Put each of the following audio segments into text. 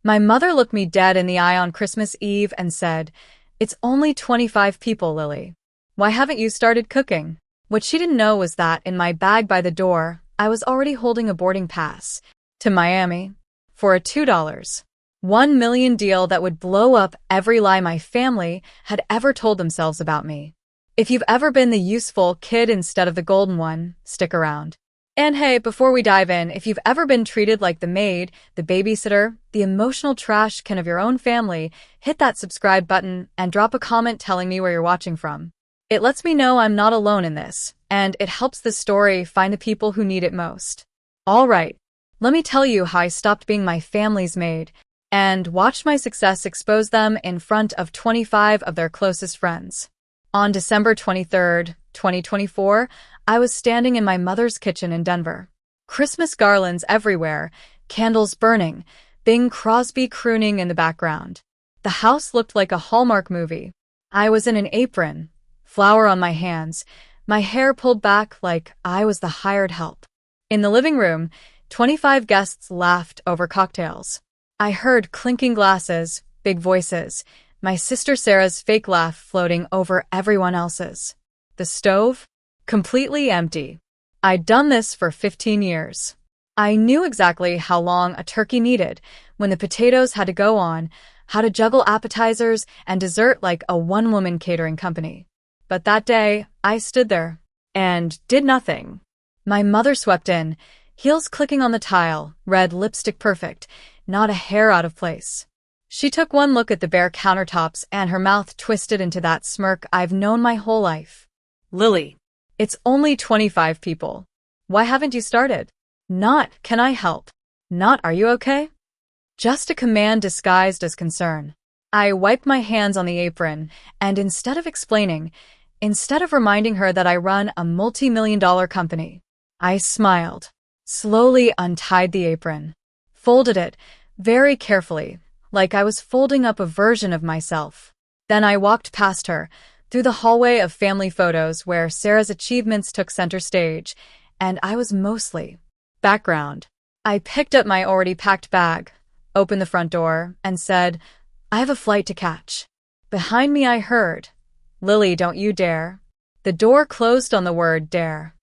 My mother looked me dead in the eye on Christmas Eve and said, "It's only 25 people, Lily. Why haven't you started cooking?" What she didn't know was that in my bag by the door, I was already holding a boarding pass to Miami for a $2.1 million deal that would blow up every lie my family had ever told themselves about me. If you've ever been the useful kid instead of the golden one, stick around. And hey, before we dive in, if you've ever been treated like the maid, the babysitter, the emotional trash can of your own family, hit that subscribe button and drop a comment telling me where you're watching from. It lets me know I'm not alone in this, and it helps the story find the people who need it most. Alright, let me tell you how I stopped being my family's maid and watched my success expose them in front of 25 of their closest friends. On December 23rd, 2024, I was standing in my mother's kitchen in Denver. Christmas garlands everywhere, candles burning, Bing Crosby crooning in the background. The house looked like a Hallmark movie. I was in an apron, flour on my hands, my hair pulled back like I was the hired help. In the living room, 25 guests laughed over cocktails. I heard clinking glasses, big voices, my sister Sarah's fake laugh floating over everyone else's. The stove? Completely empty. I'd done this for 15 years. I knew exactly how long a turkey needed, when the potatoes had to go on, how to juggle appetizers and dessert like a one-woman catering company. But that day, I stood there and did nothing. My mother swept in, heels clicking on the tile, red lipstick perfect, not a hair out of place. She took one look at the bare countertops and her mouth twisted into that smirk I've known my whole life. "Lily, it's only 25 people. Why haven't you started?" Not, "Can I help?" Not, "Are you okay?" Just a command disguised as concern. I wiped my hands on the apron, and instead of explaining, instead of reminding her that I run a multi-million-dollar company, I smiled, slowly untied the apron, folded it very carefully, like I was folding up a version of myself. Then I walked past her, through the hallway of family photos where Sarah's achievements took center stage, and I was mostly background. I picked up my already packed bag, opened the front door, and said, "I have a flight to catch." Behind me I heard, "Lily, don't you dare." The door closed on the word dare.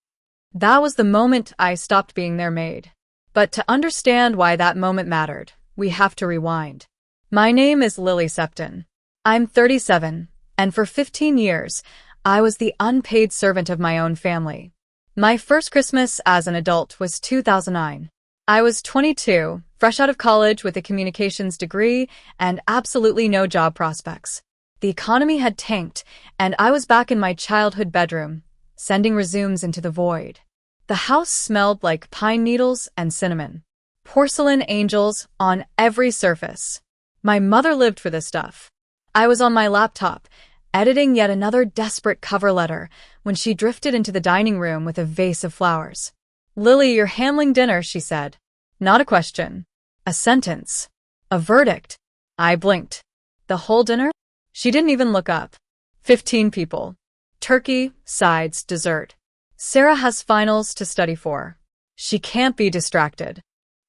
That was the moment I stopped being their maid. But to understand why that moment mattered, we have to rewind. My name is Lily Septon. I'm 37, and for 15 years, I was the unpaid servant of my own family. My first Christmas as an adult was 2009. I was 22, fresh out of college with a communications degree and absolutely no job prospects. The economy had tanked, and I was back in my childhood bedroom, sending resumes into the void. The house smelled like pine needles and cinnamon. Porcelain angels on every surface. My mother lived for this stuff. I was on my laptop, editing yet another desperate cover letter, when she drifted into the dining room with a vase of flowers. "Lily, you're handling dinner," she said. Not a question. A sentence. A verdict. I blinked. "The whole dinner?" She didn't even look up. 15 people. Turkey, sides, dessert. Sarah has finals to study for. She can't be distracted.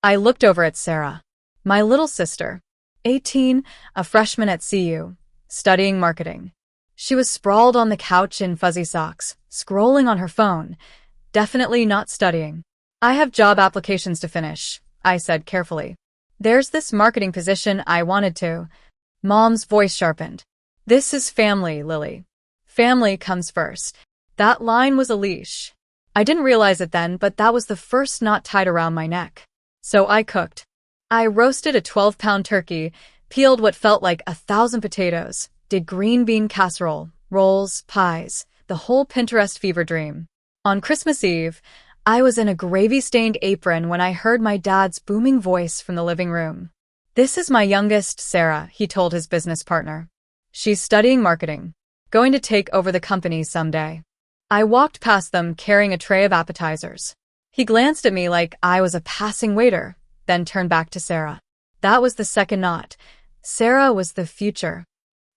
I looked over at Sarah, my little sister, 18, a freshman at CU, studying marketing. She was sprawled on the couch in fuzzy socks, scrolling on her phone, definitely not studying. "I have job applications to finish," I said carefully. "There's this marketing position I wanted to." Mom's voice sharpened. "This is family, Lily. Family comes first." That line was a leash. I didn't realize it then, but that was the first knot tied around my neck. So I cooked. I roasted a 12-pound turkey, peeled what felt like 1,000 potatoes, did green bean casserole, rolls, pies, the whole Pinterest fever dream. On Christmas Eve, I was in a gravy-stained apron when I heard my dad's booming voice from the living room. "This is my youngest, Sarah," he told his business partner. "She's studying marketing, going to take over the company someday." I walked past them carrying a tray of appetizers. He glanced at me like I was a passing waiter, then turned back to Sarah. That was the second knot. Sarah was the future.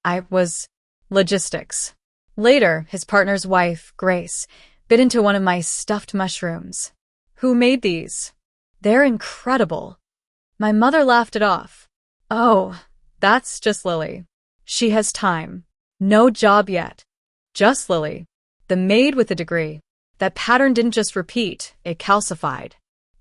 I was logistics. Later, his partner's wife, Grace, bit into one of my stuffed mushrooms. "Who made these? They're incredible." My mother laughed it off. Oh, that's just Lily. She has time. No job yet. Just Lily. The maid with a degree. That pattern didn't just repeat, it calcified.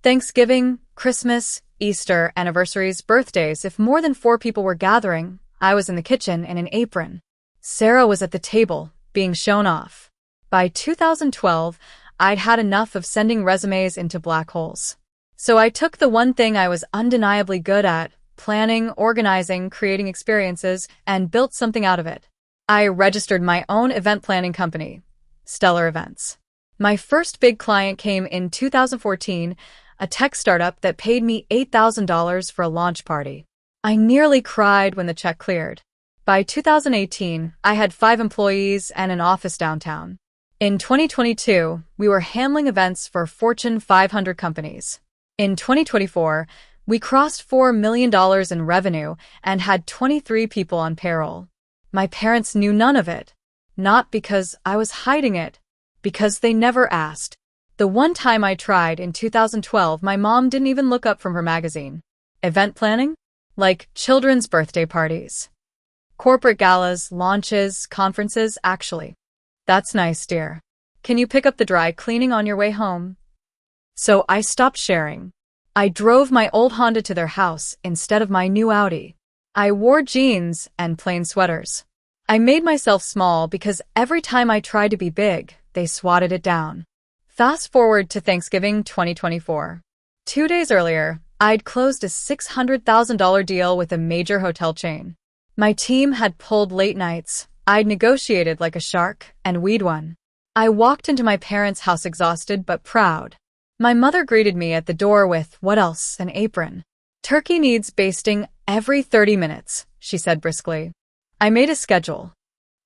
Thanksgiving, Christmas, Easter, anniversaries, birthdays, if more than 4 people were gathering, I was in the kitchen in an apron. Sarah was at the table, being shown off. By 2012, I'd had enough of sending resumes into black holes. So I took the one thing I was undeniably good at, planning, organizing, creating experiences, and built something out of it. I registered my own event planning company, Stellar Events. My first big client came in 2014, a tech startup that paid me $8,000 for a launch party. I nearly cried when the check cleared. By 2018, I had 5 employees and an office downtown. In 2022, we were handling events for Fortune 500 companies. In 2024, we crossed $4 million in revenue and had 23 people on payroll. My parents knew none of it. Not because I was hiding it, because they never asked. The one time I tried in 2012, my mom didn't even look up from her magazine. Event planning? Like children's birthday parties. Corporate galas, launches, conferences, actually. That's nice, dear. Can you pick up the dry cleaning on your way home? So I stopped sharing. I drove my old Honda to their house instead of my new Audi. I wore jeans and plain sweaters. I made myself small because every time I tried to be big, they swatted it down. Fast forward to Thanksgiving 2024. 2 days earlier, I'd closed a $600,000 deal with a major hotel chain. My team had pulled late nights. I'd negotiated like a shark, and we'd won. I walked into my parents' house exhausted but proud. My mother greeted me at the door with, what else, an apron. Turkey needs basting every 30 minutes, she said briskly. I made a schedule.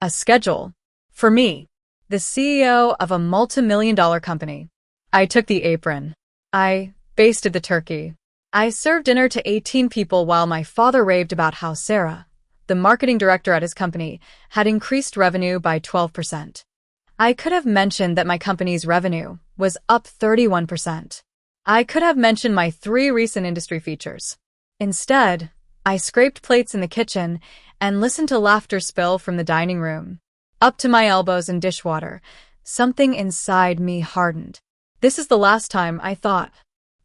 A schedule. For me, the CEO of a multi-million-dollar company. I took the apron. I basted the turkey. I served dinner to 18 people while my father raved about how Sarah, the marketing director at his company, had increased revenue by 12%. I could have mentioned that my company's revenue was up 31%. I could have mentioned my 3 recent industry features. Instead, I scraped plates in the kitchen and listened to laughter spill from the dining room. Up to my elbows in dishwater, something inside me hardened. This is the last time, I thought.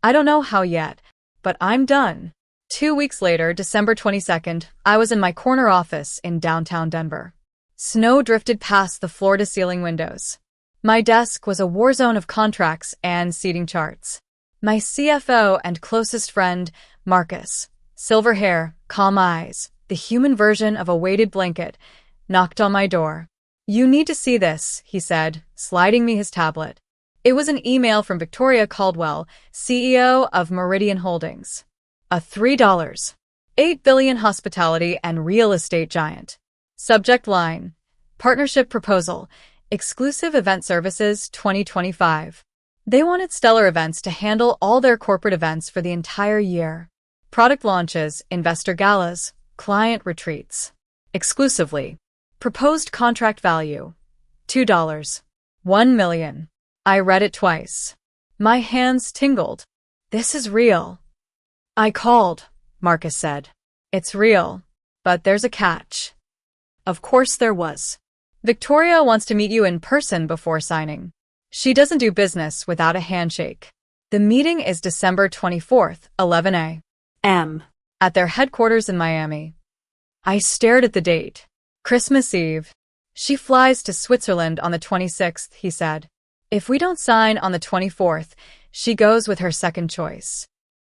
I don't know how yet, but I'm done. 2 weeks later, December 22nd, I was in my corner office in downtown Denver. Snow drifted past the floor-to-ceiling windows. My desk was a war zone of contracts and seating charts. My CFO and closest friend, Marcus, silver hair, calm eyes, the human version of a weighted blanket, knocked on my door. You need to see this, he said, sliding me his tablet. It was an email from Victoria Caldwell, CEO of Meridian Holdings. A $3.8 billion hospitality and real estate giant. Subject line: Partnership Proposal, Exclusive Event Services 2025. They wanted Stellar Events to handle all their corporate events for the entire year. Product launches, investor galas, client retreats. Exclusively. Proposed contract value: $2. $1 million. I read it twice. My hands tingled. This is real. I called, Marcus said. It's real, but there's a catch. Of course there was. Victoria wants to meet you in person before signing. She doesn't do business without a handshake. The meeting is December 24th, 11 a.m. at their headquarters in Miami. I stared at the date. Christmas Eve. She flies to Switzerland on the 26th, he said. If we don't sign on the 24th, she goes with her second choice.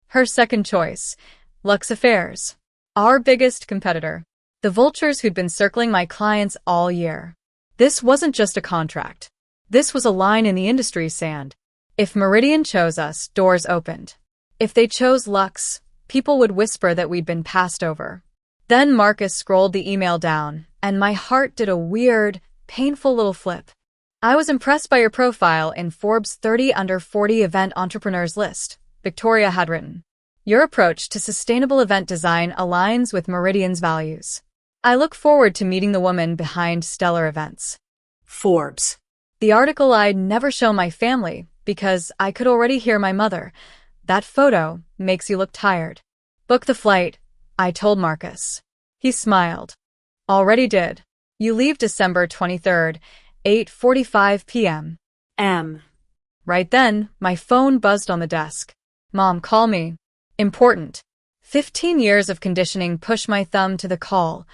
Her second choice, Lux Affairs. Our biggest competitor. The vultures who'd been circling my clients all year. This wasn't just a contract. This was a line in the industry's sand. If Meridian chose us, doors opened. If they chose Lux, people would whisper that we'd been passed over. Then Marcus scrolled the email down, and my heart did a weird, painful little flip. I was impressed by your profile in Forbes' 30 Under 40 Event Entrepreneurs list, Victoria had written. Your approach to sustainable event design aligns with Meridian's values. I look forward to meeting the woman behind Stellar Events. Forbes. The article I'd never show my family because I could already hear my mother. That photo makes you look tired. Book the flight. I told Marcus. He smiled. Already did. You leave December 23rd, 8:45 p.m. Right then, my phone buzzed on the desk. Mom, call me. Important. 15 years of conditioning pushed my thumb to the call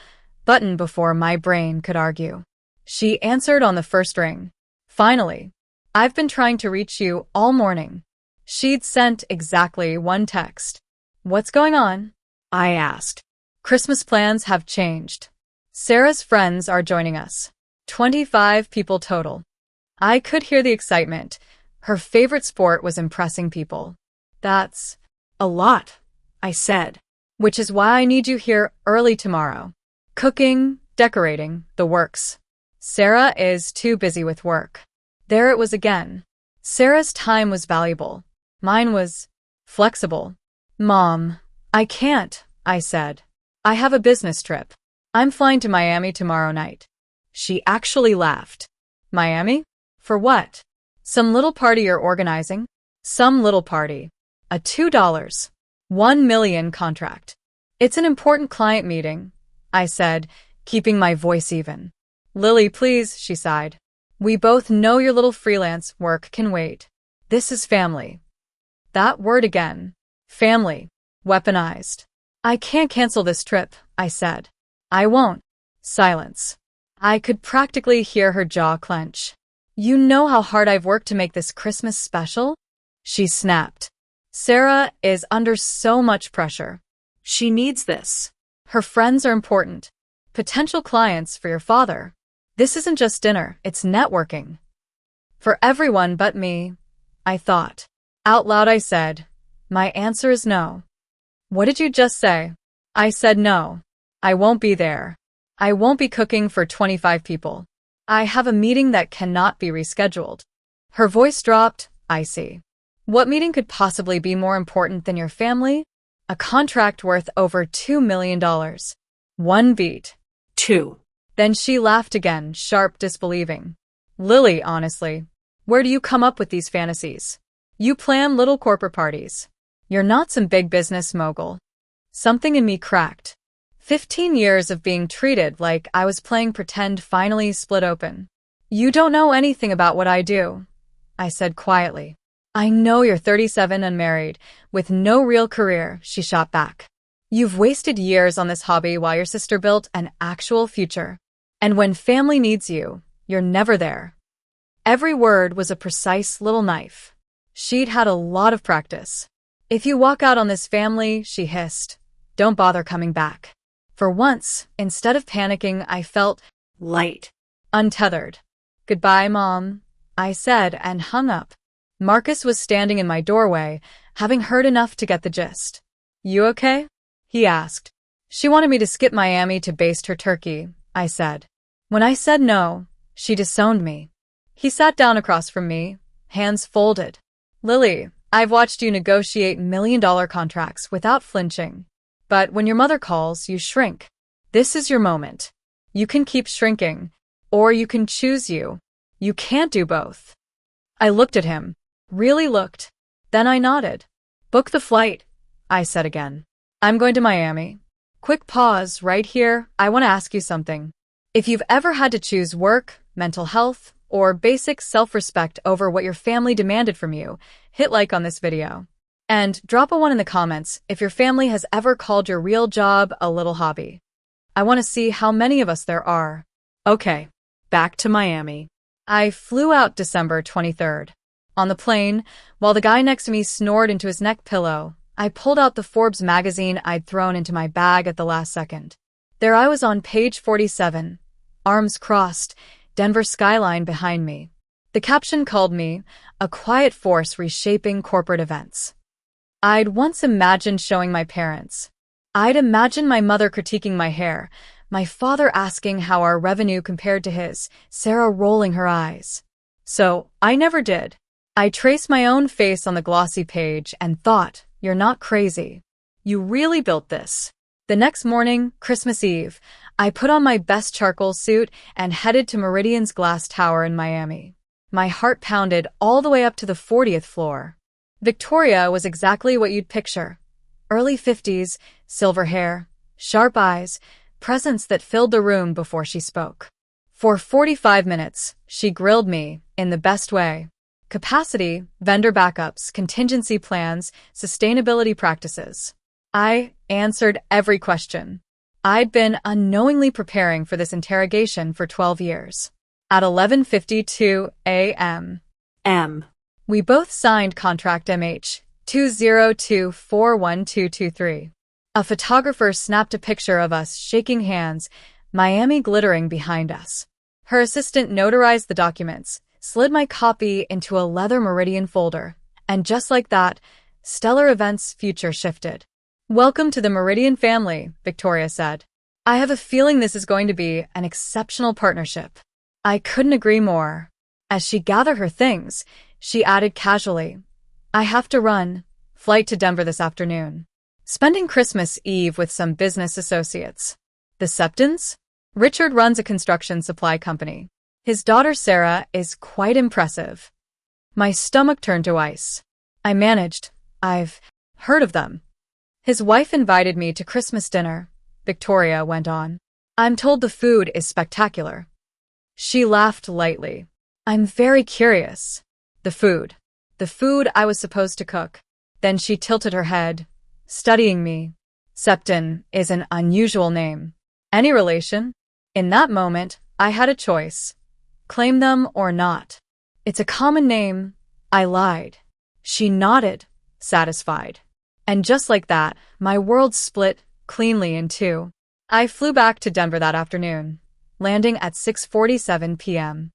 button before my brain could argue. She answered on the first ring. Finally. I've been trying to reach you all morning. She'd sent exactly one text. What's going on? I asked. Christmas plans have changed. Sarah's friends are joining us. 25 people total. I could hear the excitement. Her favorite sport was impressing people. That's a lot, I said. Which is why I need you here early tomorrow. Cooking, decorating, the works. Sarah is too busy with work. There it was again. Sarah's time was valuable. Mine was flexible. Mom, I can't, I said. I have a business trip. I'm flying to Miami tomorrow night. She actually laughed. Miami? For what? Some little party you're organizing? Some little party. A $2, 1 million contract. It's an important client meeting, I said, keeping my voice even. Lily, please, she sighed. We both know your little freelance work can wait. This is family. That word again. Family. Weaponized. I can't cancel this trip, I said. I won't. Silence. I could practically hear her jaw clench. You know how hard I've worked to make this Christmas special? She snapped. Sarah is under so much pressure. She needs this. Her friends are important. Potential clients for your father. This isn't just dinner, it's networking. For everyone but me, I thought. Out loud I said, my answer is no. What did you just say? I said no. I won't be there. I won't be cooking for 25 people. I have a meeting that cannot be rescheduled. Her voice dropped, icy. What meeting could possibly be more important than your family? A contract worth over $2 million. One beat. Two. Then she laughed again, sharp, disbelieving. Lily, honestly, where do you come up with these fantasies? You plan little corporate parties. You're not some big business mogul. Something in me cracked. 15 years of being treated like I was playing pretend finally split open. You don't know anything about what I do, I said quietly. I know you're 37 unmarried, with no real career, she shot back. You've wasted years on this hobby while your sister built an actual future. And when family needs you, you're never there. Every word was a precise little knife. She'd had a lot of practice. If you walk out on this family, she hissed, don't bother coming back. For once, instead of panicking, I felt light, untethered. Goodbye, Mom, I said and hung up. Marcus was standing in my doorway, having heard enough to get the gist. You okay? He asked. She wanted me to skip Miami to baste her turkey, I said. When I said no, she disowned me. He sat down across from me, hands folded. Lily, I've watched you negotiate million-dollar contracts without flinching. But when your mother calls, you shrink. This is your moment. You can keep shrinking, or you can choose you. You can't do both. I looked at him, really looked. Then I nodded. Book the flight, I said again. I'm going to Miami. Quick pause right here. I want to ask you something. If you've ever had to choose work, mental health, or basic self-respect over what your family demanded from you, hit like on this video. And drop a 1 in the comments if your family has ever called your real job a little hobby. I want to see how many of us there are. Okay, back to Miami. I flew out December 23rd. On the plane, while the guy next to me snored into his neck pillow, I pulled out the Forbes magazine I'd thrown into my bag at the last second. There I was on page 47, arms crossed, Denver skyline behind me. The caption called me a quiet force reshaping corporate events. I'd once imagined showing my parents. I'd imagined my mother critiquing my hair, my father asking how our revenue compared to his, Sarah rolling her eyes. So, I never did. I traced my own face on the glossy page and thought, you're not crazy. You really built this. The next morning, Christmas Eve, I put on my best charcoal suit and headed to Meridian's glass tower in Miami. My heart pounded all the way up to the 40th floor. Victoria was exactly what you'd picture. Early 50s, silver hair, sharp eyes, presence that filled the room before she spoke. For 45 minutes, she grilled me in the best way. Capacity, vendor backups, contingency plans, sustainability practices. I answered every question. I'd been unknowingly preparing for this interrogation for 12 years. At 11:52 a.m. We both signed contract MH 202412223. A photographer snapped a picture of us shaking hands, Miami glittering behind us. Her assistant notarized the documents, slid my copy into a leather Meridian folder, and just like that, Stellar Events' future shifted. "Welcome to the Meridian family," Victoria said. "I have a feeling this is going to be an exceptional partnership." I couldn't agree more. As she gathered her things, she added casually, "I have to run. Flight to Denver this afternoon. Spending Christmas Eve with some business associates." The Septons? Richard runs a construction supply company. His daughter Sarah is quite impressive. My stomach turned to ice. I managed. "I've heard of them." "His wife invited me to Christmas dinner," Victoria went on. "I'm told the food is spectacular." She laughed lightly. "I'm very curious." The food I was supposed to cook." Then she tilted her head, studying me. "Septon is an unusual name. Any relation?" In that moment, I had a choice. Claim them or not. "It's a common name." I lied. She nodded, satisfied. And just like that, my world split cleanly in two. I flew back to Denver that afternoon, landing at 6:47 p.m.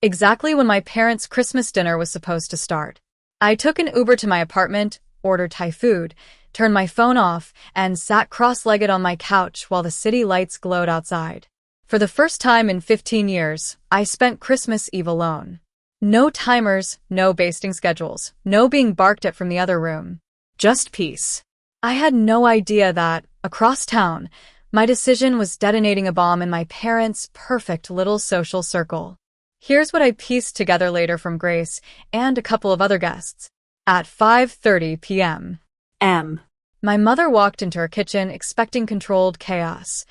Exactly when my parents' Christmas dinner was supposed to start. I took an Uber to my apartment, ordered Thai food, turned my phone off, and sat cross-legged on my couch while the city lights glowed outside. For the first time in 15 years, I spent Christmas Eve alone. No timers, no basting schedules, no being barked at from the other room. Just peace. I had no idea that, across town, my decision was detonating a bomb in my parents' perfect little social circle. Here's what I pieced together later from Grace and a couple of other guests. At 5:30 p.m. My mother walked into her kitchen expecting controlled chaos.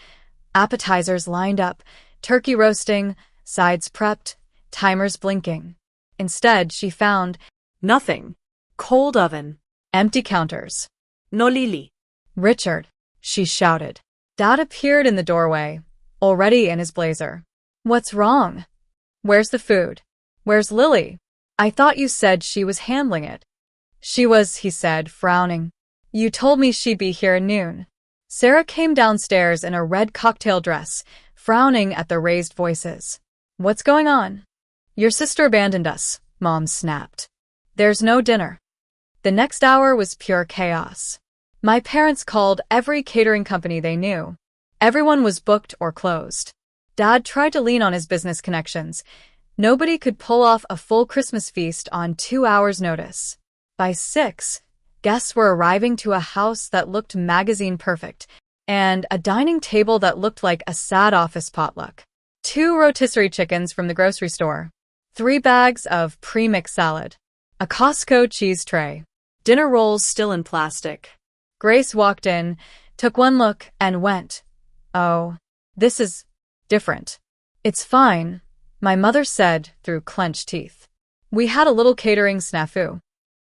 Appetizers lined up, turkey roasting, sides prepped, timers blinking. Instead, she found nothing. Cold oven. empty counters. No Lily. "Richard," she shouted. Dad appeared in the doorway, already in his blazer. "What's wrong? Where's the food? Where's Lily? I thought you said she was handling it." "She was," he said, frowning. "You told me she'd be here at noon." Sarah came downstairs in a red cocktail dress, frowning at the raised voices. "What's going on?" "Your sister abandoned us," Mom snapped. "There's no dinner." The next hour was pure chaos. My parents called every catering company they knew. Everyone was booked or closed. Dad tried to lean on his business connections. Nobody could pull off a full Christmas feast on 2 hours' notice. By 6, guests were arriving to a house that looked magazine perfect, and a dining table that looked like a sad office potluck. 2 rotisserie chickens from the grocery store. 3 bags of pre-mixed salad. A Costco cheese tray. Dinner rolls still in plastic. Grace walked in, took one look, and went, "Oh, this is different." "It's fine," my mother said through clenched teeth. "We had a little catering snafu."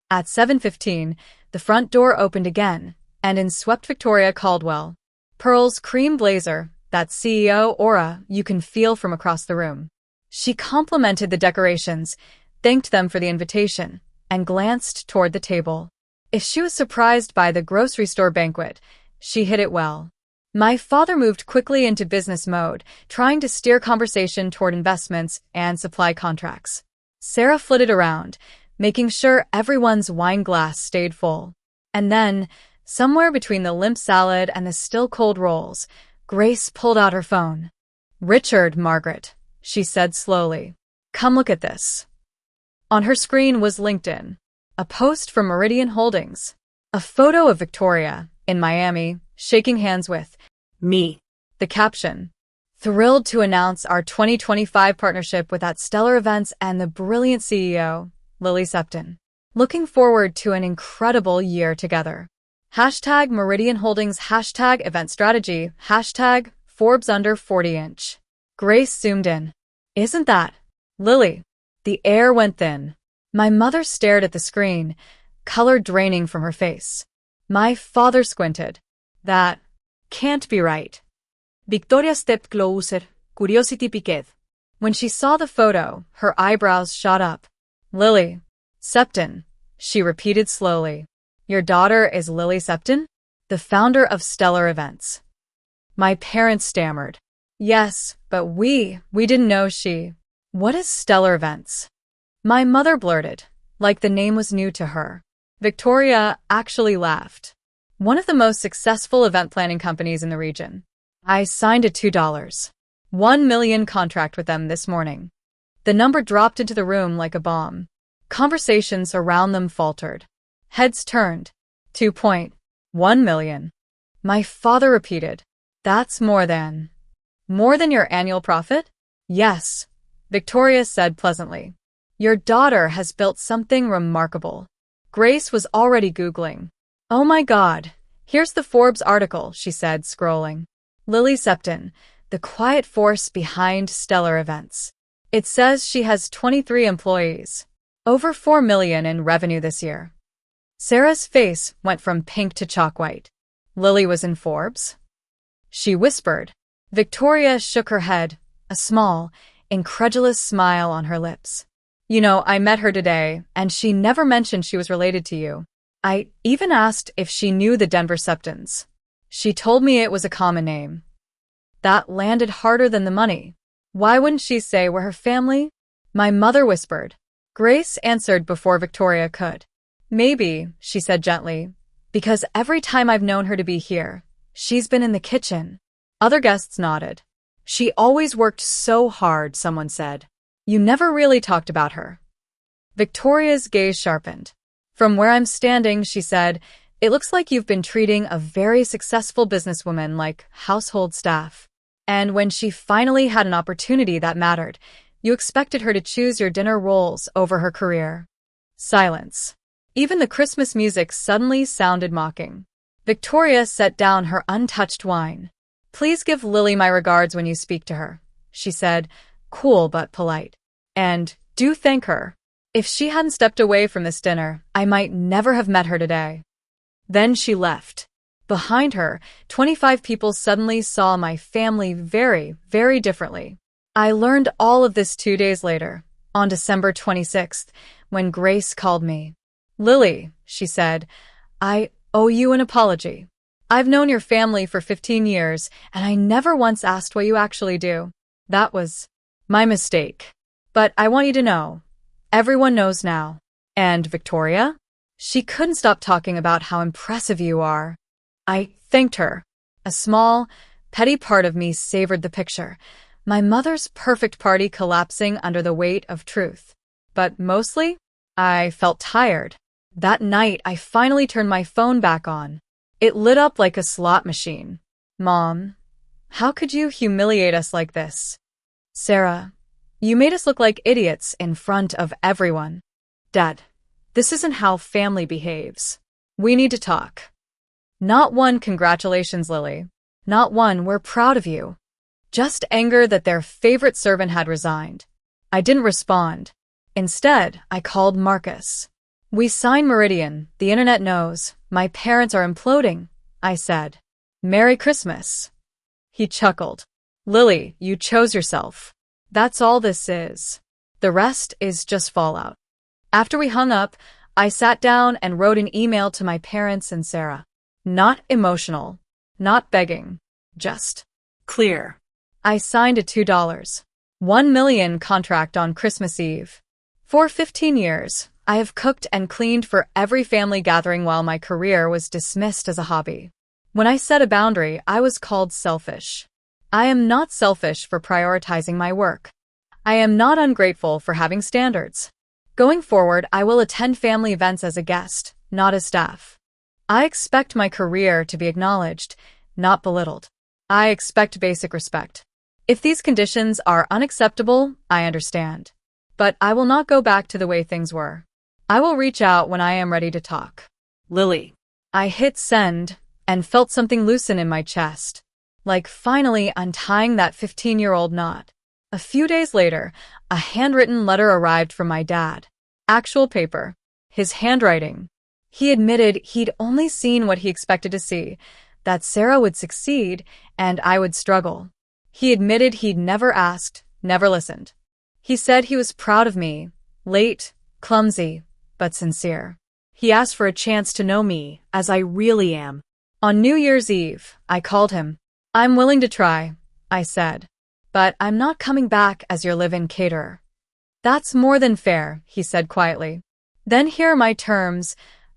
At 7:15, the front door opened again, and in swept Victoria Caldwell. Pearl's cream blazer, that CEO aura you can feel from across the room. She complimented the decorations, thanked them for the invitation, and glanced toward the table. If she was surprised by the grocery store banquet, she hit it well. My father moved quickly into business mode, trying to steer conversation toward investments and supply contracts. Sarah flitted around, making sure everyone's wine glass stayed full. And then, somewhere between the limp salad and the still cold rolls, Grace pulled out her phone. "Richard, Margaret," she said slowly. "Come look at this." On her screen was LinkedIn. A post from Meridian Holdings. A photo of Victoria, in Miami, shaking hands with me. The caption, "Thrilled to announce our 2025 partnership with at Stellar Events and the brilliant CEO, Lily Septon. Looking forward to an incredible year together." Hashtag Meridian Holdings, hashtag event strategy, hashtag Forbes under 40-inch. Grace zoomed in. Isn't that Lily? The air went thin. My mother stared at the screen, color draining from her face. My father squinted. That can't be right. Victoria stepped closer, curiosity piqued. When she saw the photo, her eyebrows shot up. Lily Septon, she repeated slowly. Your daughter is Lily Septon? The founder of Stellar Events. My parents stammered. Yes, but we didn't know she. What is Stellar Events? My mother blurted, like the name was new to her. Victoria actually laughed. One of the most successful event planning companies in the region. I signed a $2.1 million contract with them this morning. The number dropped into the room like a bomb. Conversations around them faltered. Heads turned. 2.1 million. My father repeated. That's more than your annual profit? Yes, Victoria said pleasantly. Your daughter has built something remarkable. Grace was already Googling. Oh my God, here's the Forbes article, she said, scrolling. Lily Septon, the quiet force behind Stellar Events. It says she has 23 employees. Over 4 million in revenue this year. Sarah's face went from pink to chalk white. Lily was in Forbes? She whispered. Victoria shook her head, a small, incredulous smile on her lips. You know, I met her today, and she never mentioned she was related to you. I even asked if she knew the Denver Septons. She told me it was a common name. That landed harder than the money. Why wouldn't she say we're her family? My mother whispered. Grace answered before Victoria could. Maybe, she said gently, because every time I've known her to be here, she's been in the kitchen. Other guests nodded. She always worked so hard, someone said. You never really talked about her. Victoria's gaze sharpened. From where I'm standing, she said, it looks like you've been treating a very successful businesswoman like household staff. And when she finally had an opportunity that mattered, you expected her to choose your dinner rolls over her career. Silence. Even the Christmas music suddenly sounded mocking. Victoria set down her untouched wine. Please give Lily my regards when you speak to her, she said, cool but polite. And do thank her. If she hadn't stepped away from this dinner, I might never have met her today. Then she left. Behind her, 25 people suddenly saw my family very, very differently. I learned all of this 2 days later, on December 26th, when Grace called me. Lily, she said, I owe you an apology. I've known your family for 15 years, and I never once asked what you actually do. That was my mistake. But I want you to know, everyone knows now. And Victoria? She couldn't stop talking about how impressive you are. I thanked her. A small, petty part of me savored the picture. My mother's perfect party collapsing under the weight of truth. But mostly, I felt tired. That night, I finally turned my phone back on. It lit up like a slot machine. Mom, how could you humiliate us like this? Sarah, you made us look like idiots in front of everyone. Dad, this isn't how family behaves. We need to talk. Not one congratulations, Lily. Not one we're proud of you. Just anger that their favorite servant had resigned. I didn't respond. Instead, I called Marcus. We signed Meridian, the internet knows. My parents are imploding, I said. Merry Christmas. He chuckled. Lily, you chose yourself. That's all this is. The rest is just fallout. After we hung up, I sat down and wrote an email to my parents and Sarah. Not emotional, not begging, just clear. I signed a $2.1 million contract on Christmas Eve. For 15 years, I have cooked and cleaned for every family gathering while my career was dismissed as a hobby. When I set a boundary, I was called selfish. I am not selfish for prioritizing my work. I am not ungrateful for having standards. Going forward, I will attend family events as a guest, not as staff. I expect my career to be acknowledged, not belittled. I expect basic respect. If these conditions are unacceptable, I understand. But I will not go back to the way things were. I will reach out when I am ready to talk. Lily. I hit send and felt something loosen in my chest, like finally untying that 15-year-old knot. A few days later, a handwritten letter arrived from my dad. Actual paper. His handwriting. He admitted he'd only seen what he expected to see, that Sarah would succeed and I would struggle. He admitted he'd never asked, never listened. He said he was proud of me, late, clumsy, but sincere. He asked for a chance to know me as I really am. On New Year's Eve, I called him. I'm willing to try, I said, but I'm not coming back as your live-in caterer. That's more than fair, he said quietly. Then here are my terms,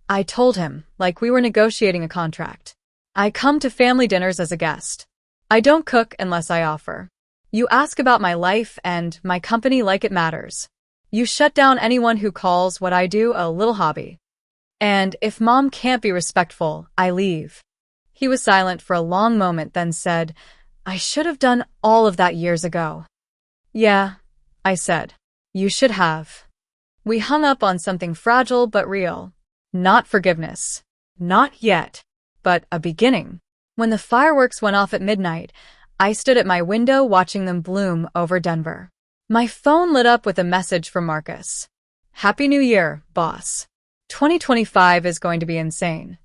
I told him, like we were negotiating a contract. I come to family dinners as a guest. I don't cook unless I offer. You ask about my life and my company like it matters. You shut down anyone who calls what I do a little hobby. And if Mom can't be respectful, I leave. He was silent for a long moment, then said, I should have done all of that years ago. Yeah, I said. You should have. We hung up on something fragile but real. Not forgiveness. Not yet. But a beginning. When the fireworks went off at midnight, I stood at my window watching them bloom over Denver. My phone lit up with a message from Marcus. Happy New Year, boss. 2025 is going to be insane.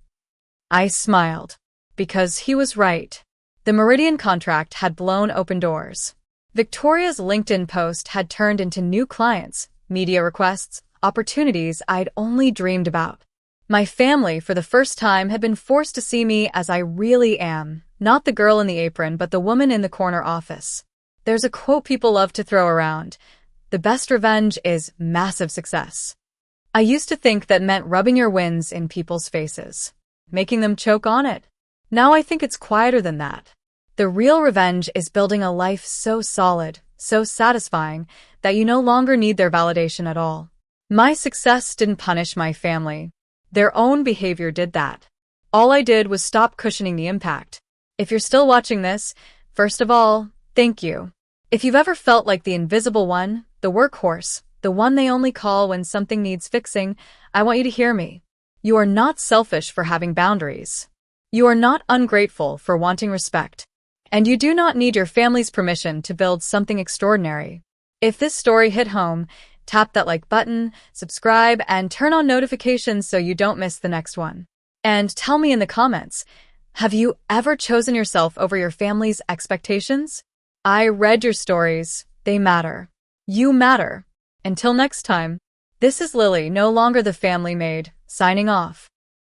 I smiled. Because he was right. The Meridian contract had blown open doors. Victoria's LinkedIn post had turned into new clients, media requests, opportunities I'd only dreamed about. My family, for the first time, had been forced to see me as I really am, not the girl in the apron, but the woman in the corner office. There's a quote people love to throw around. The best revenge is massive success. I used to think that meant rubbing your wins in people's faces, making them choke on it. Now I think it's quieter than that. The real revenge is building a life so solid, so satisfying, that you no longer need their validation at all. My success didn't punish my family. Their own behavior did that. All I did was stop cushioning the impact. If you're still watching this, first of all, thank you. If you've ever felt like the invisible one, the workhorse, the one they only call when something needs fixing, I want you to hear me. You are not selfish for having boundaries. You are not ungrateful for wanting respect. And you do not need your family's permission to build something extraordinary. If this story hit home, tap that like button, subscribe, and turn on notifications so you don't miss the next one. And tell me in the comments, have you ever chosen yourself over your family's expectations? I read your stories. They matter. You matter. Until next time, this is Lily, no longer the family maid, signing off.